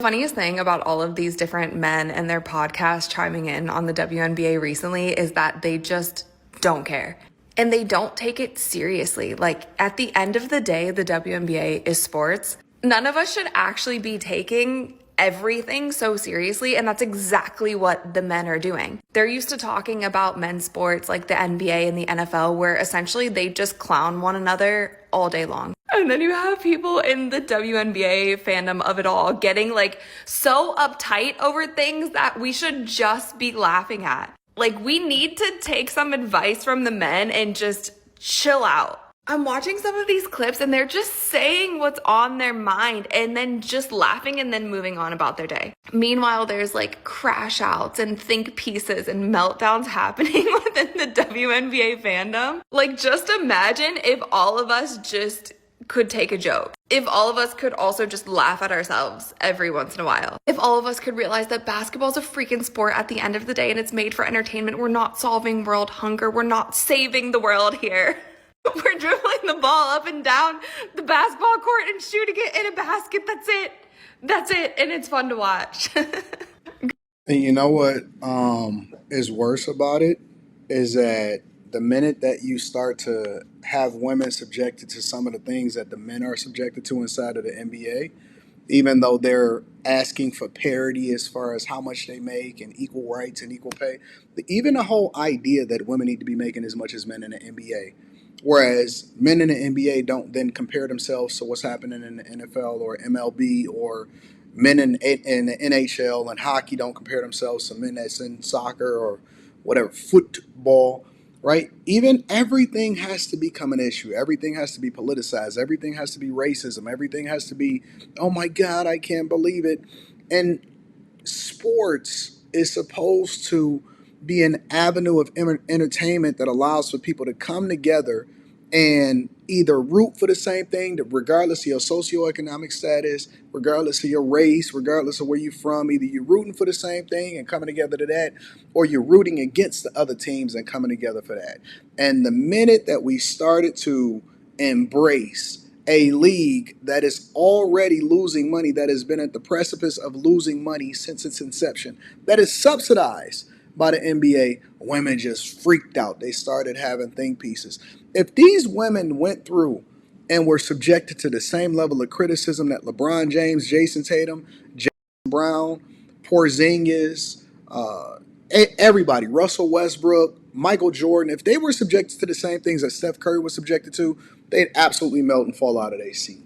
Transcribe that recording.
Funniest thing about all of these different men and their podcasts chiming in on the WNBA recently is that they just don't care. And they don't take it seriously. Like, at the end of the day, the WNBA is sports. None of us should actually be taking everything so seriously, and that's exactly what the men are doing. They're used to talking about men's sports like the NBA and the NFL, where essentially they just clown one another all day long. And then you have people in the WNBA fandom of it all getting like so uptight over things that we should just be laughing at. Like, we need to take some advice from the men and just chill out. I'm watching some of these clips and they're just saying what's on their mind and then just laughing and then moving on about their day. Meanwhile, there's like crash outs and think pieces and meltdowns happening within the WNBA fandom. Like, just imagine if all of us just could take a joke. If all of us could also just laugh at ourselves every once in a while. If all of us could realize that basketball's a freaking sport at the end of the day and it's made for entertainment. We're not solving world hunger. We're not saving the world here. We're dribbling the ball up and down the basketball court and shooting it in a basket. That's it. That's it. And it's fun to watch. And you know what is worse about it is that the minute that you start to have women subjected to some of the things that the men are subjected to inside of the NBA, even though they're asking for parity as far as how much they make and equal rights and equal pay, even the whole idea that women need to be making as much as men in the NBA. Whereas men in the NBA don't then compare themselves to what's happening in the NFL or MLB, or men in the NHL and hockey don't compare themselves to men that's in soccer or whatever, football, right? Even everything has to become an issue. Everything has to be politicized. Everything has to be racism. Everything has to be, oh my God, I can't believe it. And sports is supposed to be an avenue of entertainment that allows for people to come together and either root for the same thing, regardless of your socioeconomic status, regardless of your race, regardless of where you're from. Either you're rooting for the same thing and coming together to that, or you're rooting against the other teams and coming together for that. And the minute that we started to embrace a league that is already losing money, that has been at the precipice of losing money since its inception, that is subsidized by the NBA, women just freaked out. They started having think pieces. If these women went through and were subjected to the same level of criticism that LeBron James, Jason Tatum, Jason Brown, Porzingis, everybody, Russell Westbrook, Michael Jordan, if they were subjected to the same things that Steph Curry was subjected to, they'd absolutely melt and fall out of their seat.